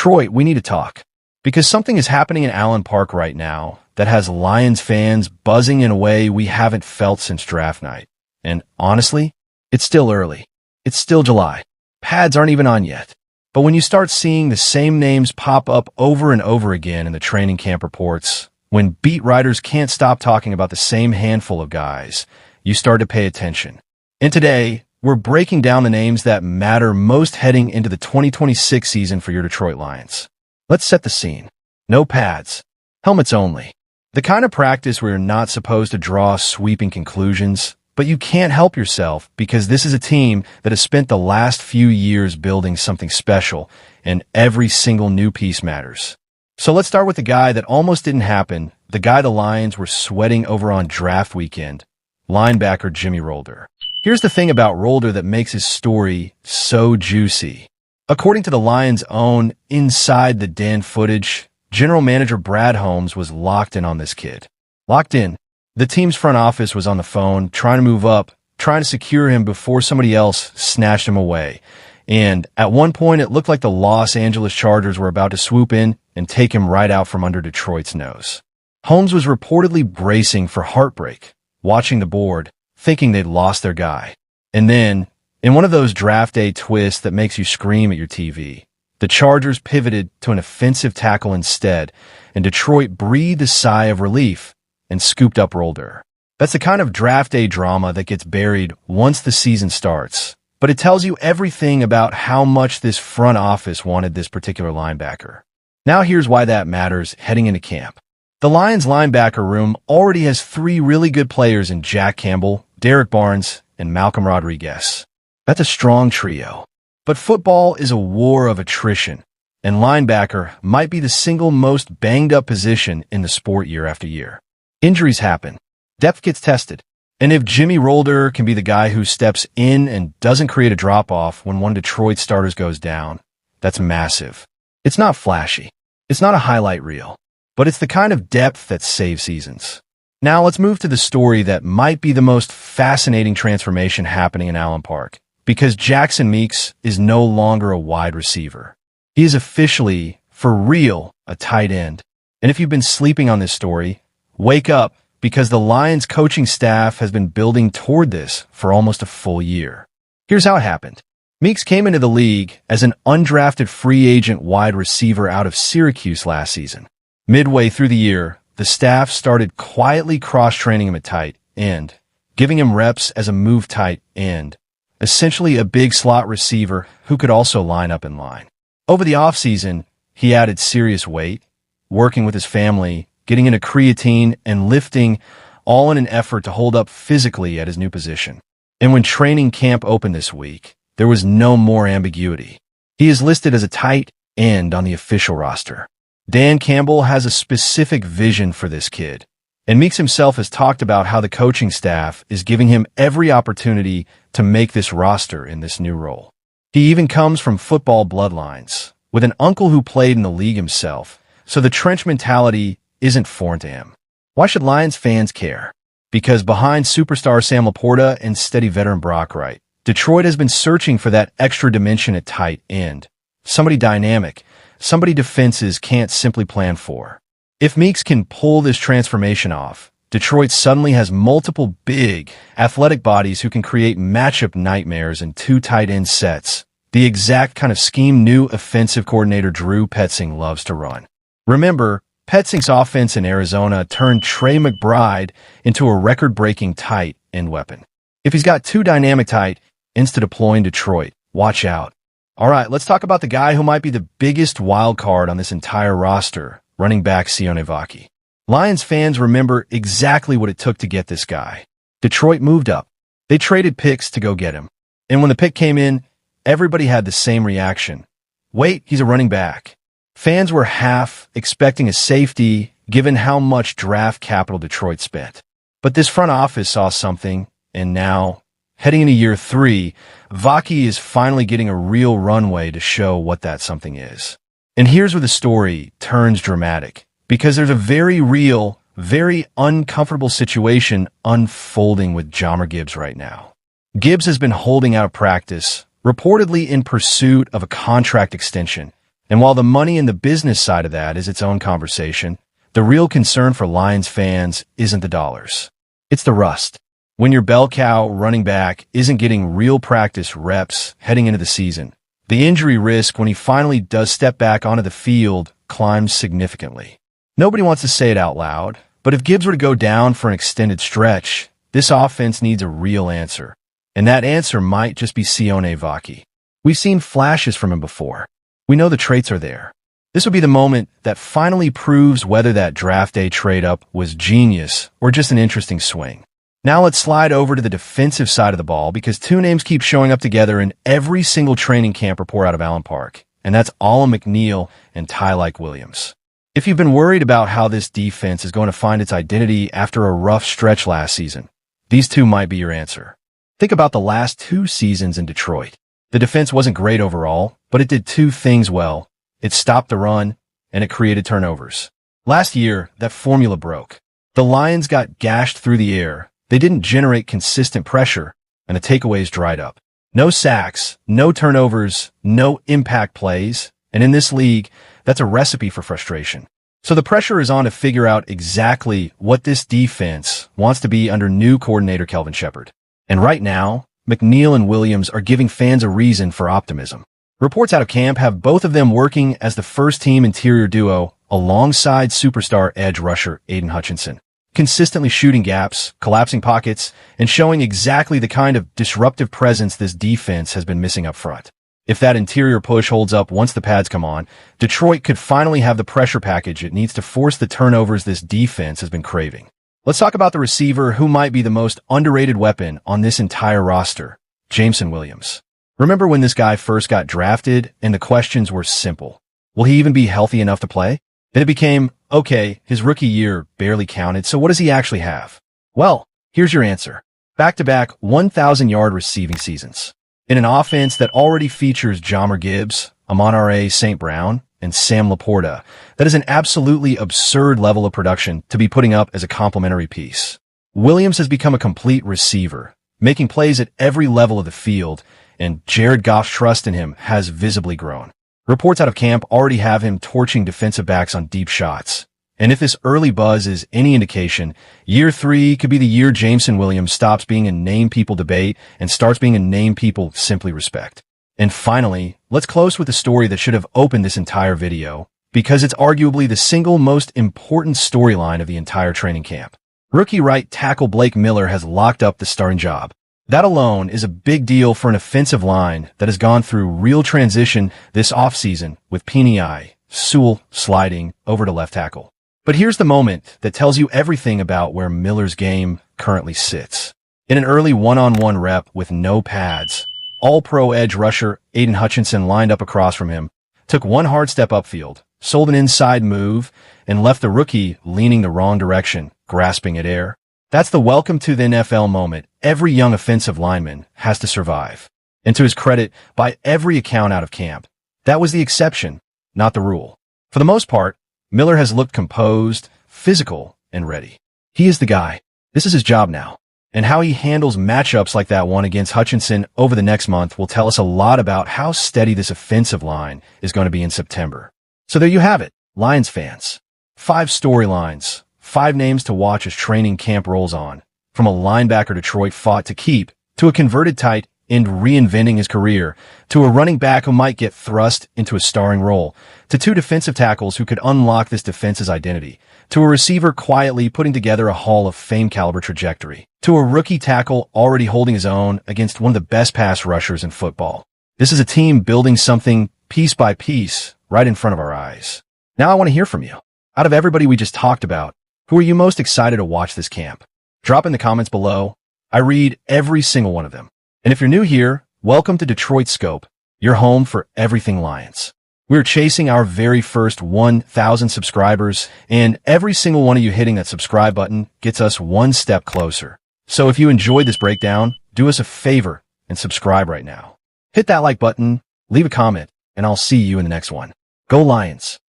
Detroit, we need to talk. Because something is happening in Allen Park right now that has Lions fans buzzing in a way we haven't felt since draft night. And honestly, it's still early. It's still July. Pads aren't even on yet. But when you start seeing the same names pop up over and over again in the training camp reports, when beat writers can't stop talking about the same handful of guys, you start to pay attention. And today, we're breaking down the names that matter most heading into the 2026 season for your Detroit Lions. Let's set the scene. No pads. Helmets only. The kind of practice where you're not supposed to draw sweeping conclusions, but you can't help yourself because this is a team that has spent the last few years building something special, and every single new piece matters. So let's start with the guy that almost didn't happen, the guy the Lions were sweating over on draft weekend, linebacker Jahmyr Rolder. Here's the thing about Rolder that makes his story so juicy. According to the Lions' own Inside the Den footage, General Manager Brad Holmes was locked in on this kid. Locked in. The team's front office was on the phone, trying to move up, trying to secure him before somebody else snatched him away. And at one point, it looked like the Los Angeles Chargers were about to swoop in and take him right out from under Detroit's nose. Holmes was reportedly bracing for heartbreak, watching the board, thinking they'd lost their guy. And then, in one of those draft day twists that makes you scream at your TV, the Chargers pivoted to an offensive tackle instead, and Detroit breathed a sigh of relief and scooped up Rolder. That's the kind of draft day drama that gets buried once the season starts, but it tells you everything about how much this front office wanted this particular linebacker. Now here's why that matters heading into camp. The Lions linebacker room already has three really good players in Jack Campbell, Derek Barnes, and Malcolm Rodriguez. That's a strong trio. But football is a war of attrition, and linebacker might be the single most banged-up position in the sport year after year. Injuries happen. Depth gets tested. And if Jahmyr Rolder can be the guy who steps in and doesn't create a drop-off when one Detroit starters goes down, that's massive. It's not flashy. It's not a highlight reel. But it's the kind of depth that saves seasons. Now let's move to the story that might be the most fascinating transformation happening in Allen Park, because Jackson Meeks is no longer a wide receiver. He is officially, for real, a tight end. And if you've been sleeping on this story, wake up, because the Lions coaching staff has been building toward this for almost a full year. Here's how it happened. Meeks came into the league as an undrafted free agent wide receiver out of Syracuse last season. Midway through the year, the staff started quietly cross-training him at tight end, giving him reps as a move tight end, essentially a big slot receiver who could also line up in line. Over the offseason, he added serious weight, working with his family, getting into creatine and lifting, all in an effort to hold up physically at his new position. And when training camp opened this week, there was no more ambiguity. He is listed as a tight end on the official roster. Dan Campbell has a specific vision for this kid, and Meeks himself has talked about how the coaching staff is giving him every opportunity to make this roster in this new role. He even comes from football bloodlines, with an uncle who played in the league himself, so the trench mentality isn't foreign to him. Why should Lions fans care? Because behind superstar Sam Laporta and steady veteran Brock Wright, Detroit has been searching for that extra dimension at tight end. Somebody dynamic, somebody defenses can't simply plan for. If Meeks can pull this transformation off, Detroit suddenly has multiple big, athletic bodies who can create matchup nightmares in two tight end sets, the exact kind of scheme new offensive coordinator Drew Petzing loves to run. Remember, Petzing's offense in Arizona turned Trey McBride into a record-breaking tight end weapon. If he's got two dynamic tight ends to deploy in Detroit, watch out. All right, let's talk about the guy who might be the biggest wild card on this entire roster, running back Sione Vaki. Lions fans remember exactly what it took to get this guy. Detroit moved up. They traded picks to go get him. And when the pick came in, everybody had the same reaction. Wait, he's a running back. Fans were half expecting a safety given how much draft capital Detroit spent. But this front office saw something, and now, heading into year 3, Vaki is finally getting a real runway to show what that something is. And here's where the story turns dramatic, because there's a very real, very uncomfortable situation unfolding with Jahmyr Gibbs right now. Gibbs has been holding out of practice, reportedly in pursuit of a contract extension, And while the money and the business side of that is its own conversation, the real concern for Lions fans isn't the dollars. It's the rust. When your bell cow running back isn't getting real practice reps heading into the season, the injury risk when he finally does step back onto the field climbs significantly. Nobody wants to say it out loud, but if Gibbs were to go down for an extended stretch, this offense needs a real answer. And that answer might just be Sione Vaki. We've seen flashes from him before. We know the traits are there. This would be the moment that finally proves whether that draft day trade-up was genius or just an interesting swing. Now let's slide over to the defensive side of the ball because two names keep showing up together in every single training camp report out of Allen Park, and that's Alim McNeill and Tyleik Williams. If you've been worried about how this defense is going to find its identity after a rough stretch last season, these two might be your answer. Think about the last 2 seasons in Detroit. The defense wasn't great overall, but it did 2 things well. It stopped the run, and it created turnovers. Last year, that formula broke. The Lions got gashed through the air. They didn't generate consistent pressure, and the takeaways dried up. No sacks, no turnovers, no impact plays, and in this league, that's a recipe for frustration. So the pressure is on to figure out exactly what this defense wants to be under new coordinator Kelvin Shepard. And right now, McNeill and Williams are giving fans a reason for optimism. Reports out of camp have both of them working as the first-team interior duo alongside superstar edge rusher Aiden Hutchinson, consistently shooting gaps, collapsing pockets, and showing exactly the kind of disruptive presence this defense has been missing up front. If that interior push holds up once the pads come on, Detroit could finally have the pressure package it needs to force the turnovers this defense has been craving. Let's talk about the receiver who might be the most underrated weapon on this entire roster, Jameson Williams. Remember when this guy first got drafted and the questions were simple? Will he even be healthy enough to play? Then it became, okay, his rookie year barely counted, so what does he actually have? Well, here's your answer. Back-to-back 1,000-yard receiving seasons. In an offense that already features Jahmyr Gibbs, Amon-Ra St. Brown, and Sam Laporta, that is an absolutely absurd level of production to be putting up as a complementary piece. Williams has become a complete receiver, making plays at every level of the field, and Jared Goff's trust in him has visibly grown. Reports out of camp already have him torching defensive backs on deep shots. And if this early buzz is any indication, year 3 could be the year Jameson Williams stops being a name people debate and starts being a name people simply respect. And finally, let's close with the story that should have opened this entire video, because it's arguably the single most important storyline of the entire training camp. Rookie right tackle Blake Miller has locked up the starting job. That alone is a big deal for an offensive line that has gone through real transition this offseason with Pini Sewell sliding over to left tackle. But here's the moment that tells you everything about where Miller's game currently sits. In an early one-on-one rep with no pads, all-pro edge rusher Aiden Hutchinson lined up across from him, took one hard step upfield, sold an inside move, and left the rookie leaning the wrong direction, grasping at air. That's the welcome to the NFL moment every young offensive lineman has to survive. And to his credit, by every account out of camp, that was the exception, not the rule. For the most part, Miller has looked composed, physical, and ready. He is the guy. This is his job now. And how he handles matchups like that one against Hutchinson over the next month will tell us a lot about how steady this offensive line is going to be in September. So there you have it, Lions fans. 5 storylines, 5 names to watch as training camp rolls on. From a linebacker Detroit fought to keep, to a converted tight end reinventing his career, to a running back who might get thrust into a starring role, to 2 defensive tackles who could unlock this defense's identity, to a receiver quietly putting together a Hall of Fame caliber trajectory, to a rookie tackle already holding his own against one of the best pass rushers in football. This is a team building something piece by piece right in front of our eyes. Now I want to hear from you. Out of everybody we just talked about, who are you most excited to watch this camp? Drop in the comments below. I read every single one of them. And if you're new here, welcome to Detroit Scope, your home for everything Lions. We're chasing our very first 1,000 subscribers, and every single one of you hitting that subscribe button gets us one step closer. So if you enjoyed this breakdown, do us a favor and subscribe right now. Hit that like button, leave a comment, and I'll see you in the next one. Go Lions!